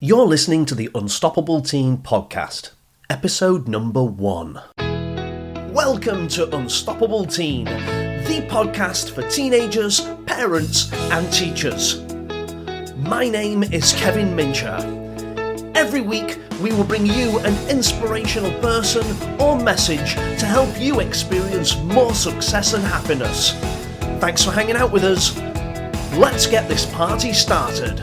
You're listening to the Unstoppable Teen Podcast, episode number 1. Welcome to Unstoppable Teen, the podcast for teenagers, parents, and teachers. My name is Kevin Mincher. Every week, we will bring you an inspirational person or message to help you experience more success and happiness. Thanks for hanging out with us. Let's get this party started.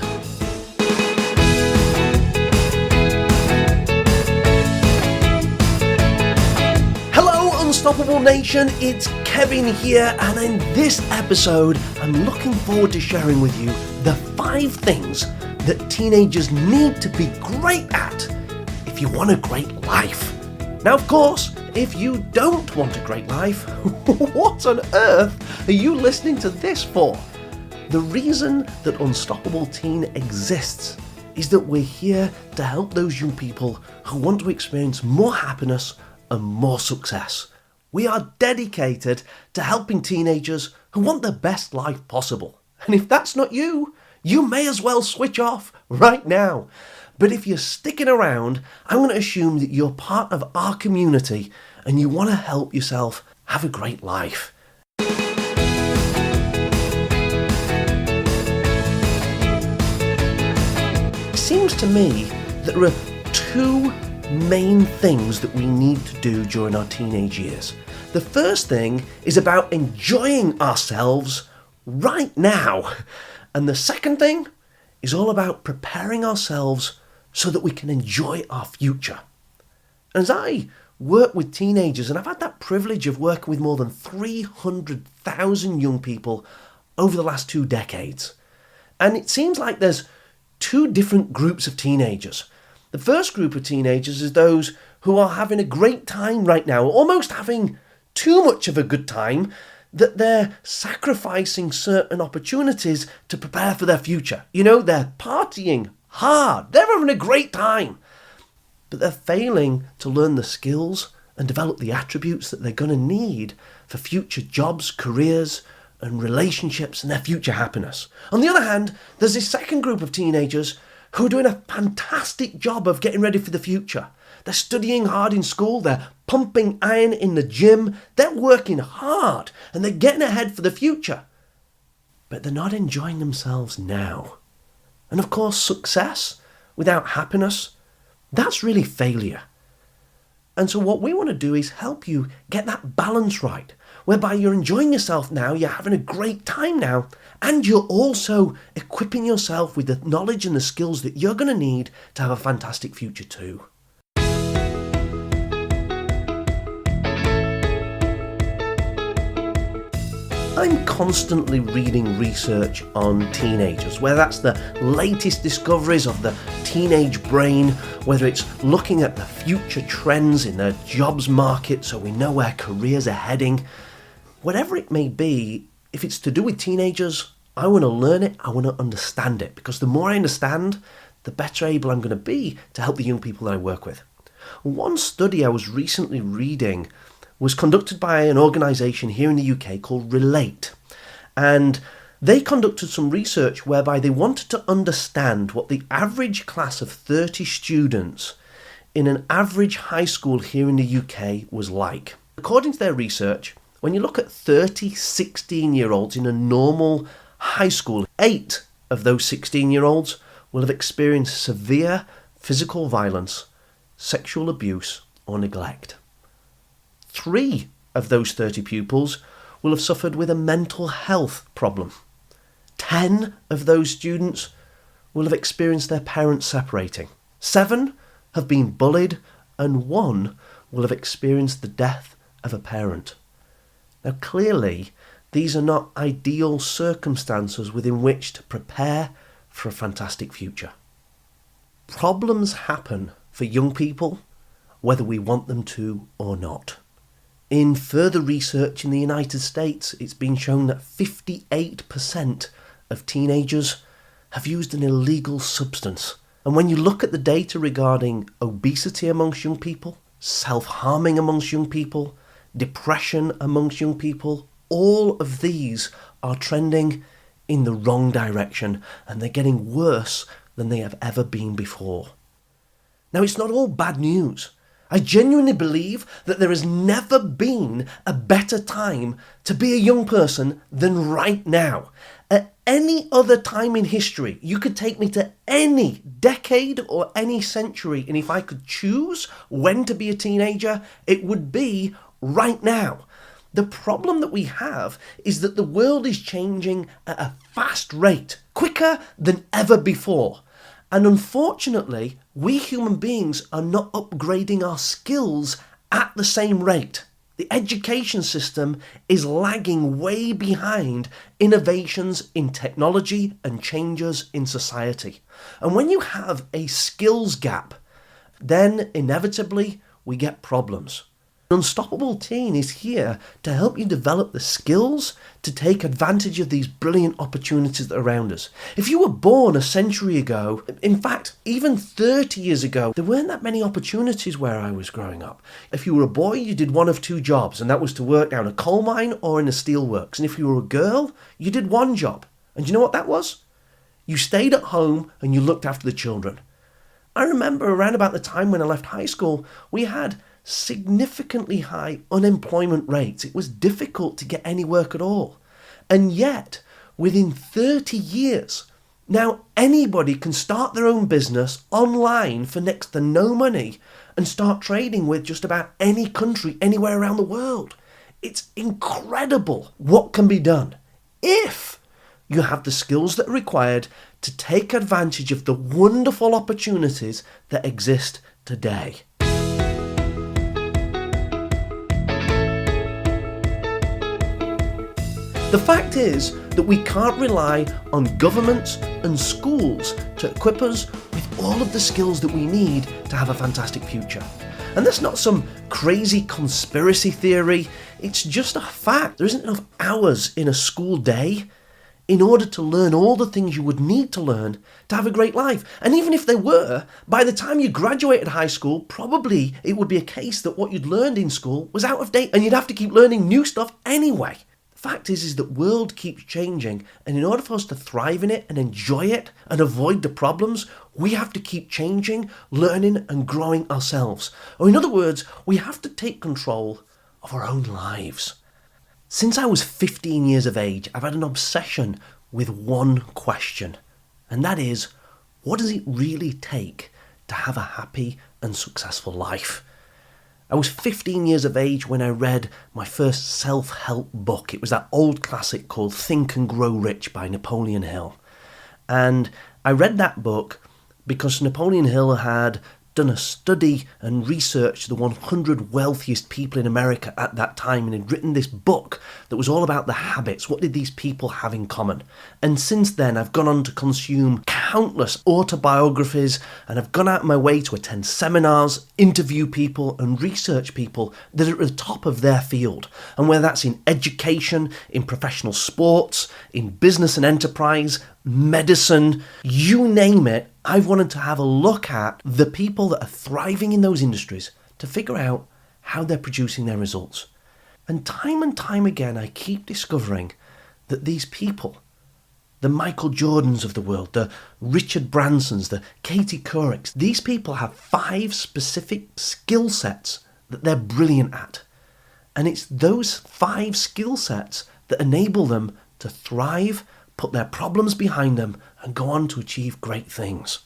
Unstoppable Nation, it's Kevin here, and in this episode I'm looking forward to sharing with you the 5 things that teenagers need to be great at if you want a great life. Now, of course, if you don't want a great life, what on earth are you listening to this for? The reason that Unstoppable Teen exists is that we're here to help those young people who want to experience more happiness and more success. We are dedicated to helping teenagers who want the best life possible. And if that's not you, you may as well switch off right now. But if you're sticking around, I'm going to assume that you're part of our community and you want to help yourself have a great life. It seems to me that there are 2 main things that we need to do during our teenage years. The first thing is about enjoying ourselves right now. And the second thing is all about preparing ourselves so that we can enjoy our future. As I work with teenagers, and I've had that privilege of working with more than 300,000 young people over the last 2 decades. And it seems like there's 2 different groups of teenagers. The first group of teenagers is those who are having a great time right now, almost having too much of a good time, that they're sacrificing certain opportunities to prepare for their future. You know, they're partying hard, they're having a great time, but they're failing to learn the skills and develop the attributes that they're going to need for future jobs, careers, and relationships and their future happiness. On the other hand, there's this second group of teenagers who are doing a fantastic job of getting ready for the future. They're studying hard in school, they're pumping iron in the gym, they're working hard, and they're getting ahead for the future. But they're not enjoying themselves now. And of course, success without happiness, that's really failure. And so what we want to do is help you get that balance right, whereby you're enjoying yourself now, you're having a great time now, and you're also equipping yourself with the knowledge and the skills that you're going to need to have a fantastic future too. I'm constantly reading research on teenagers, whether that's the latest discoveries of the teenage brain, whether it's looking at the future trends in the jobs market so we know where careers are heading. Whatever it may be, if it's to do with teenagers, I want to learn it, I want to understand it, because the more I understand, the better able I'm going to be to help the young people that I work with. One study I was recently reading was conducted by an organisation here in the UK called Relate. And they conducted some research whereby they wanted to understand what the average class of 30 students in an average high school here in the UK was like. According to their research, when you look at 30 16-year-olds in a normal high school, 8 of those 16-year-olds will have experienced severe physical violence, sexual abuse, or neglect. 3 of those 30 pupils will have suffered with a mental health problem. 10 of those students will have experienced their parents separating. 7 have been bullied, and 1 will have experienced the death of a parent. Now, clearly, these are not ideal circumstances within which to prepare for a fantastic future. Problems happen for young people, whether we want them to or not. In further research in the United States, it's been shown that 58% of teenagers have used an illegal substance. And when you look at the data regarding obesity amongst young people, self-harming amongst young people, depression amongst young people, all of these are trending in the wrong direction, and they're getting worse than they have ever been before. Now, it's not all bad news. I genuinely believe that there has never been a better time to be a young person than right now. At any other time in history, you could take me to any decade or any century, and if I could choose when to be a teenager, it would be right now. The problem that we have is that the world is changing at a fast rate, quicker than ever before. And unfortunately, we human beings are not upgrading our skills at the same rate. The education system is lagging way behind innovations in technology and changes in society. And when you have a skills gap, then inevitably we get problems. Unstoppable Teen is here to help you develop the skills to take advantage of these brilliant opportunities that are around us. If you were born a century ago, in fact, even 30 years ago, there weren't that many opportunities where I was growing up. If you were a boy, you did one of two jobs, and that was to work down a coal mine or in a steelworks. And if you were a girl, you did one job. And do you know what that was? You stayed at home and you looked after the children. I remember around about the time when I left high school, we had significantly high unemployment rates. It was difficult to get any work at all. And yet, within 30 years, now anybody can start their own business online for next to no money and start trading with just about any country, anywhere around the world. It's incredible what can be done if you have the skills that are required to take advantage of the wonderful opportunities that exist today. The fact is that we can't rely on governments and schools to equip us with all of the skills that we need to have a fantastic future. And that's not some crazy conspiracy theory, it's just a fact. There isn't enough hours in a school day in order to learn all the things you would need to learn to have a great life. And even if there were, by the time you graduated high school, probably it would be a case that what you'd learned in school was out of date and you'd have to keep learning new stuff anyway. Fact is that world keeps changing, and in order for us to thrive in it and enjoy it and avoid the problems, we have to keep changing, learning and growing ourselves. Or in other words, we have to take control of our own lives. Since I was 15 years of age, I've had an obsession with one question, and that is, what does it really take to have a happy and successful life? I was 15 years of age when I read my first self-help book. It was that old classic called Think and Grow Rich by Napoleon Hill. And I read that book because Napoleon Hill had done a study and researched the 100 wealthiest people in America at that time, and had written this book that was all about the habits. What did these people have in common? And since then, I've gone on to consume countless autobiographies, and I've gone out of my way to attend seminars, interview people, and research people that are at the top of their field. And whether that's in education, in professional sports, in business and enterprise, medicine, you name it, I've wanted to have a look at the people that are thriving in those industries to figure out how they're producing their results. And time again, I keep discovering that these people, the Michael Jordans of the world, the Richard Bransons, the Katie Courics, these people have 5 specific skill sets that they're brilliant at. And it's those 5 skill sets that enable them to thrive, put their problems behind them, and go on to achieve great things.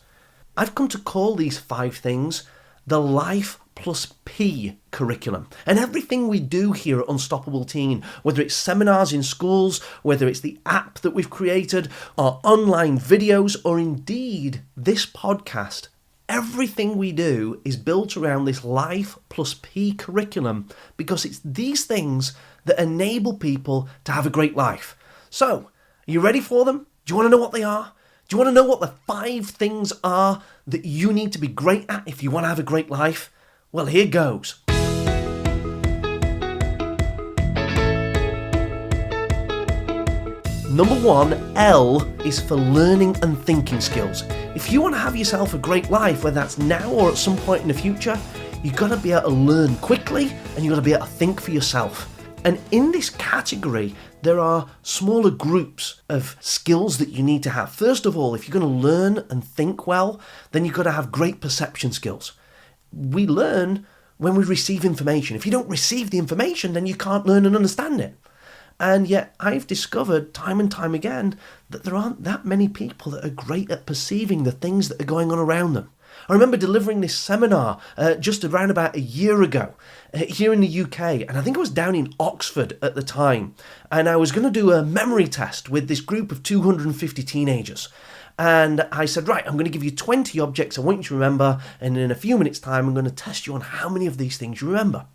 I've come to call these 5 things the LIFE+P curriculum. And everything we do here at Unstoppable Teen, whether it's seminars in schools, whether it's the app that we've created, or online videos, or indeed this podcast, everything we do is built around this LIFE+P curriculum, because it's these things that enable people to have a great life. So, are you ready for them? Do you want to know what they are? Do you want to know what the 5 things are that you need to be great at if you want to have a great life? Well, here goes. Number 1, L, is for learning and thinking skills. If you want to have yourself a great life, whether that's now or at some point in the future, you've got to be able to learn quickly and you've got to be able to think for yourself. And in this category, there are smaller groups of skills that you need to have. First of all, if you're going to learn and think well, then you've got to have great perception skills. We learn when we receive information. If you don't receive the information, then you can't learn and understand it. And yet I've discovered time and time again that there aren't that many people that are great at perceiving the things that are going on around them. I remember delivering this seminar just around about a year ago here in the UK, and I think I was down in Oxford at the time, and I was going to do a memory test with this group of 250 teenagers. And I said, right, I'm going to give you 20 objects I want you to remember, and in a few minutes' time I'm going to test you on how many of these things you remember.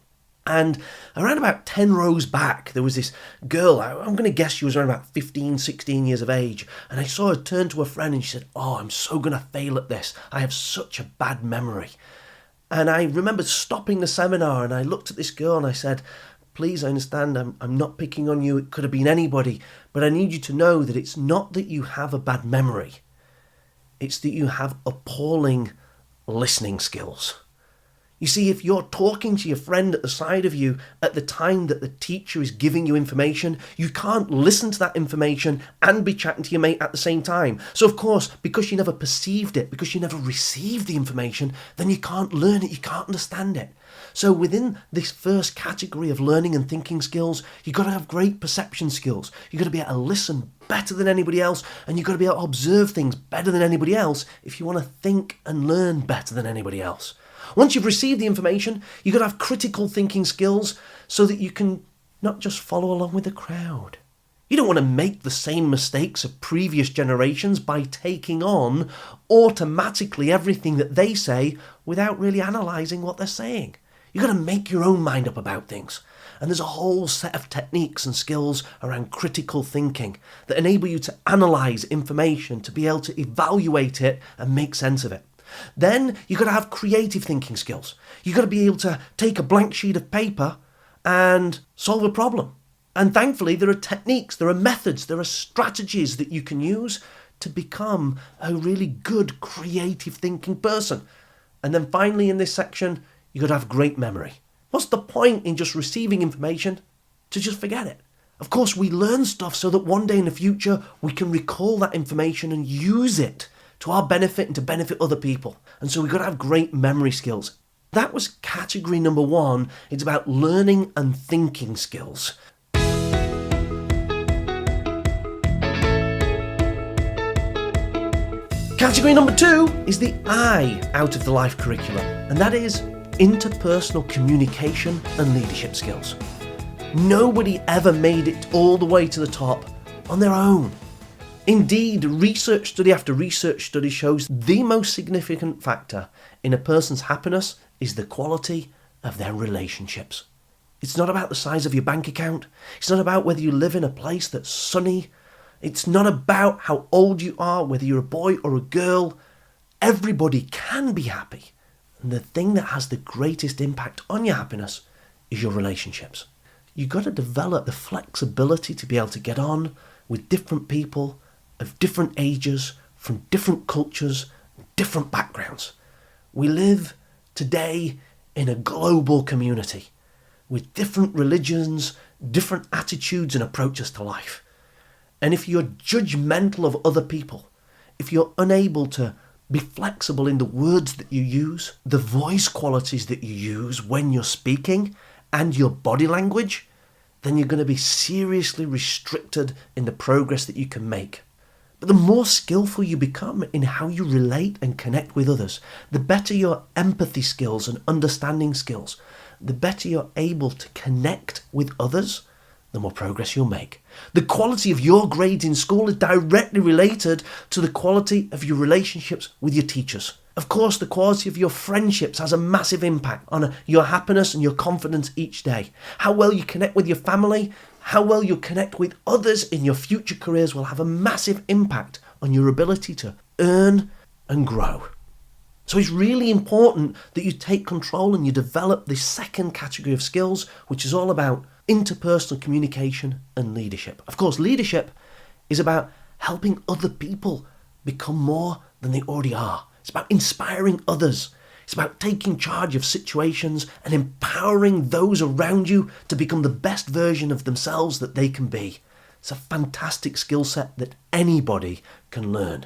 And around about 10 rows back, there was this girl, I'm going to guess she was around about 15, 16 years of age. And I saw her turn to a friend and she said, oh, I'm so going to fail at this. I have such a bad memory. And I remember stopping the seminar and I looked at this girl and I said, please, I understand, I'm not picking on you. It could have been anybody. But I need you to know that it's not that you have a bad memory. It's that you have appalling listening skills. You see, if you're talking to your friend at the side of you at the time that the teacher is giving you information, you can't listen to that information and be chatting to your mate at the same time. So of course, because you never perceived it, because you never received the information, then you can't learn it, you can't understand it. So within this first category of learning and thinking skills, you've got to have great perception skills. You've got to be able to listen better than anybody else, and you've got to be able to observe things better than anybody else if you want to think and learn better than anybody else. Once you've received the information, you've got to have critical thinking skills so that you can not just follow along with the crowd. You don't want to make the same mistakes of previous generations by taking on automatically everything that they say without really analysing what they're saying. You've got to make your own mind up about things. And there's a whole set of techniques and skills around critical thinking that enable you to analyse information, to be able to evaluate it and make sense of it. Then you've got to have creative thinking skills. You've got to be able to take a blank sheet of paper and solve a problem. And thankfully, there are techniques, there are methods, there are strategies that you can use to become a really good creative thinking person. And then finally in this section, you've got to have great memory. What's the point in just receiving information to just forget it? Of course, we learn stuff so that one day in the future, we can recall that information and use it to our benefit and to benefit other people. And so we've got to have great memory skills. That was category number 1. It's about learning and thinking skills. Category number 2 is the I out of the life curriculum, and that is interpersonal communication and leadership skills. Nobody ever made it all the way to the top on their own. Indeed, research study after research study shows the most significant factor in a person's happiness is the quality of their relationships. It's not about the size of your bank account. It's not about whether you live in a place that's sunny. It's not about how old you are, whether you're a boy or a girl. Everybody can be happy. And the thing that has the greatest impact on your happiness is your relationships. You've got to develop the flexibility to be able to get on with different people of different ages, from different cultures, different backgrounds. We live today in a global community with different religions, different attitudes and approaches to life. And if you're judgmental of other people, if you're unable to be flexible in the words that you use, the voice qualities that you use when you're speaking, and your body language, then you're going to be seriously restricted in the progress that you can make. But the more skillful you become in how you relate and connect with others, the better your empathy skills and understanding skills, the better you're able to connect with others, the more progress you'll make. The quality of your grades in school is directly related to the quality of your relationships with your teachers. Of course, the quality of your friendships has a massive impact on your happiness and your confidence each day. How well you connect with your family, how well you connect with others in your future careers will have a massive impact on your ability to earn and grow. So it's really important that you take control and you develop this second category of skills, which is all about interpersonal communication and leadership. Of course, leadership is about helping other people become more than they already are. It's about inspiring others. It's about taking charge of situations and empowering those around you to become the best version of themselves that they can be. It's a fantastic skill set that anybody can learn.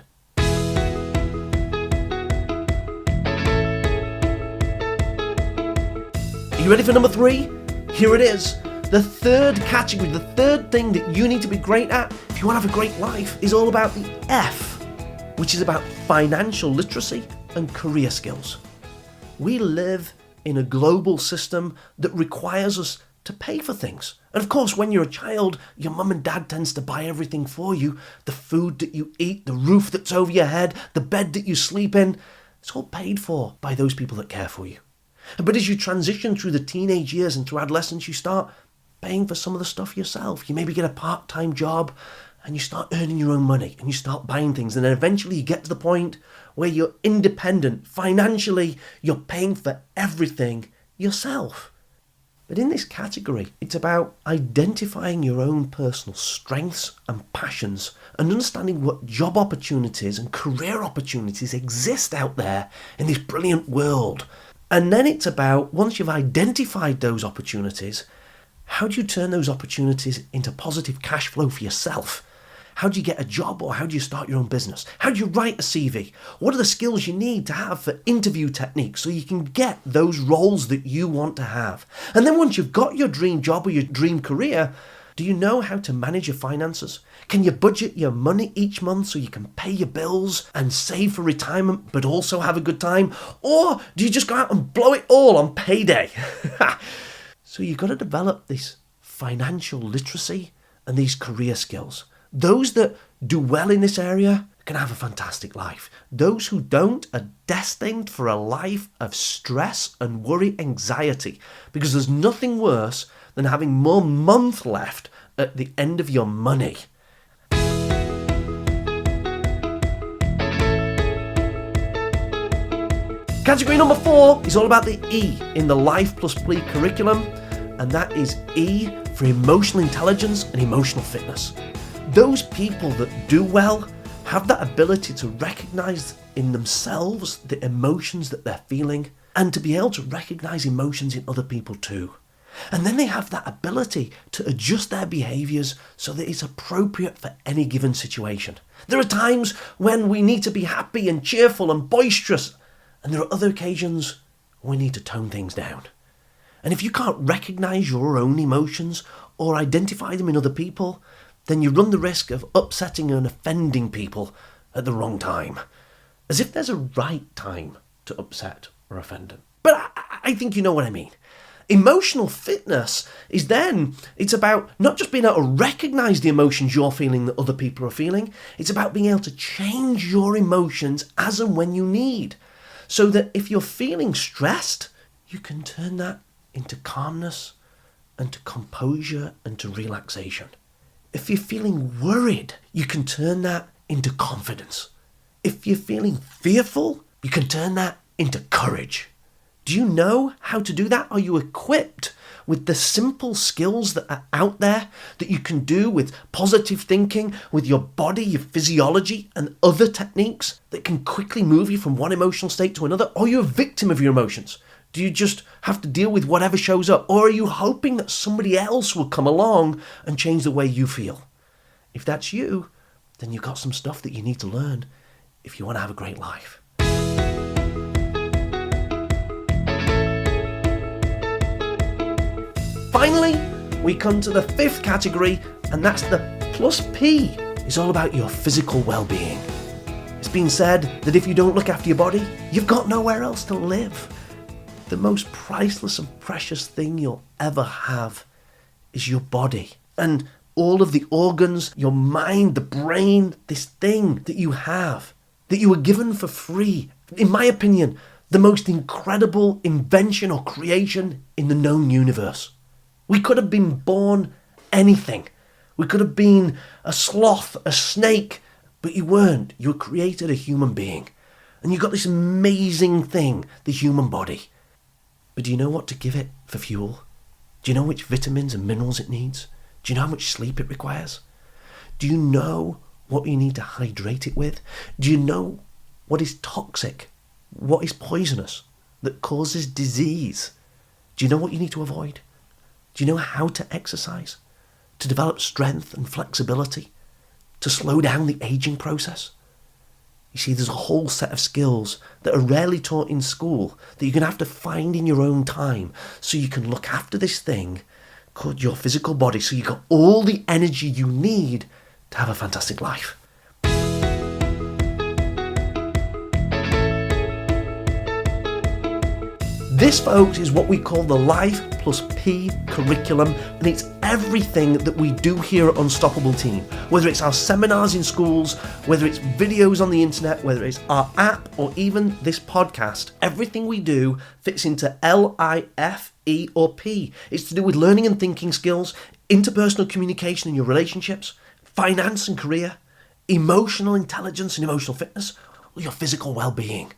Are you ready for number 3? Here it is. The third category, the third thing that you need to be great at if you want to have a great life is all about the F, which is about financial literacy and career skills. We live in a global system that requires us to pay for things. And of course, when you're a child, your mum and dad tends to buy everything for you. The food that you eat, the roof that's over your head, the bed that you sleep in, it's all paid for by those people that care for you. But as you transition through the teenage years and through adolescence, you start paying for some of the stuff yourself. You maybe get a part-time job and you start earning your own money and you start buying things. And then eventually you get to the point where you're independent. Financially, you're paying for everything yourself. But in this category, it's about identifying your own personal strengths and passions and understanding what job opportunities and career opportunities exist out there in this brilliant world. And then it's about, once you've identified those opportunities, how do you turn those opportunities into positive cash flow for yourself? How do you get a job, or how do you start your own business? How do you write a CV? What are the skills you need to have for interview techniques so you can get those roles that you want to have? And then once you've got your dream job or your dream career, do you know how to manage your finances? Can you budget your money each month so you can pay your bills and save for retirement but also have a good time? Or do you just go out and blow it all on payday? So you've got to develop this financial literacy and these career skills. Those that do well in this area can have a fantastic life. Those who don't are destined for a life of stress and worry, anxiety, because there's nothing worse than having more month left at the end of your money. Category number 4 is all about the E in the LIFE+P curriculum, and that is E for emotional intelligence and emotional fitness. Those people that do well have that ability to recognize in themselves the emotions that they're feeling and to be able to recognize emotions in other people too. And then they have that ability to adjust their behaviors so that it's appropriate for any given situation. There are times when we need to be happy and cheerful and boisterous, and there are other occasions when we need to tone things down. And if you can't recognize your own emotions or identify them in other people, then you run the risk of upsetting and offending people at the wrong time. As if there's a right time to upset or offend them. But I think you know what I mean. Emotional fitness is then, it's about not just being able to recognize the emotions you're feeling that other people are feeling, it's about being able to change your emotions as and when you need. So that if you're feeling stressed, you can turn that into calmness and to composure and to relaxation. If you're feeling worried, you can turn that into confidence. If you're feeling fearful, you can turn that into courage. Do you know how to do that? Are you equipped with the simple skills that are out there that you can do with positive thinking, with your body, your physiology, and other techniques that can quickly move you from one emotional state to another? Or are you a victim of your emotions? Do you just have to deal with whatever shows up? Or are you hoping that somebody else will come along and change the way you feel? If that's you, then you've got some stuff that you need to learn if you want to have a great life. Finally, we come to the 5th category, and that's the +P. It's all about your physical well-being. It's been said that if you don't look after your body, you've got nowhere else to live. The most priceless and precious thing you'll ever have is your body. And all of the organs, your mind, the brain, this thing that you have, that you were given for free. In my opinion, the most incredible invention or creation in the known universe. We could have been born anything. We could have been a sloth, a snake, but you weren't. You were created a human being. And you got this amazing thing, the human body. But do you know what to give it for fuel? Do you know which vitamins and minerals it needs? Do you know how much sleep it requires? Do you know what you need to hydrate it with? Do you know what is toxic? What is poisonous? that causes disease? Do you know what you need to avoid? Do you know how to exercise? To develop strength and flexibility? To slow down the aging process? You see, there's a whole set of skills that are rarely taught in school that you're going to have to find in your own time so you can look after this thing called your physical body, so you've got all the energy you need to have a fantastic life. This, folks, is what we call the LIFE+P curriculum, and it's everything that we do here at Unstoppable Teen. Whether it's our seminars in schools, whether it's videos on the internet, whether it's our app, or even this podcast, everything we do fits into LIFE or P. It's to do with learning and thinking skills, interpersonal communication in your relationships, finance and career, emotional intelligence and emotional fitness, or your physical well-being.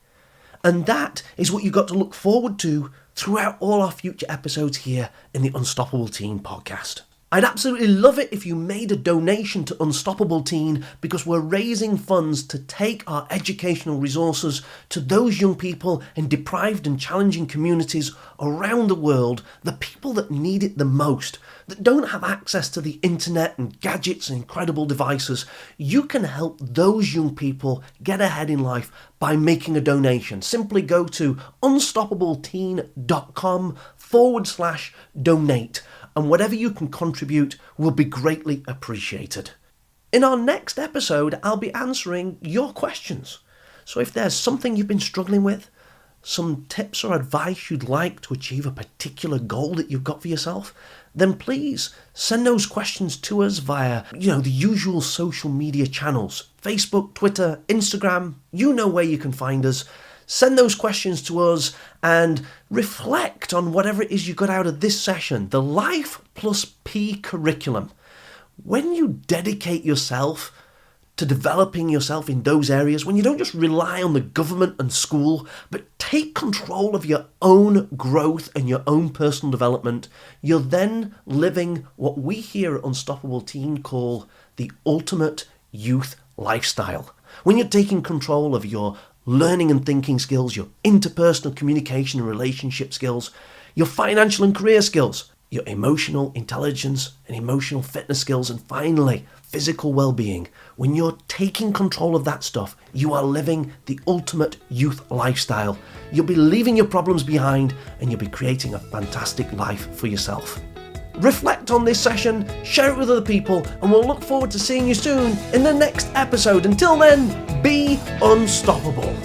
And that is what you've got to look forward to throughout all our future episodes here in the Unstoppable Teen podcast. I'd absolutely love it if you made a donation to Unstoppable Teen, because we're raising funds to take our educational resources to those young people in deprived and challenging communities around the world, the people that need it the most, that don't have access to the internet and gadgets and incredible devices. You can help those young people get ahead in life by making a donation. Simply go to unstoppableteen.com/donate, and whatever you can contribute will be greatly appreciated. In our next episode, I'll be answering your questions. So if there's something you've been struggling with, some tips or advice you'd like to achieve a particular goal that you've got for yourself, then please send those questions to us via, the usual social media channels. Facebook, Twitter, Instagram, you know where you can find us. Send those questions to us and reflect on whatever it is you got out of this session, the LIFE+P curriculum. When you dedicate yourself to developing yourself in those areas, when you don't just rely on the government and school, but take control of your own growth and your own personal development, you're then living what we here at Unstoppable Teen call the ultimate youth lifestyle. When you're taking control of your learning and thinking skills, your interpersonal communication and relationship skills, your financial and career skills, your emotional intelligence and emotional fitness skills, and finally, physical well-being. When you're taking control of that stuff, you are living the ultimate youth lifestyle. You'll be leaving your problems behind and you'll be creating a fantastic life for yourself. Reflect on this session, share it with other people, and we'll look forward to seeing you soon in the next episode. Until then, be unstoppable.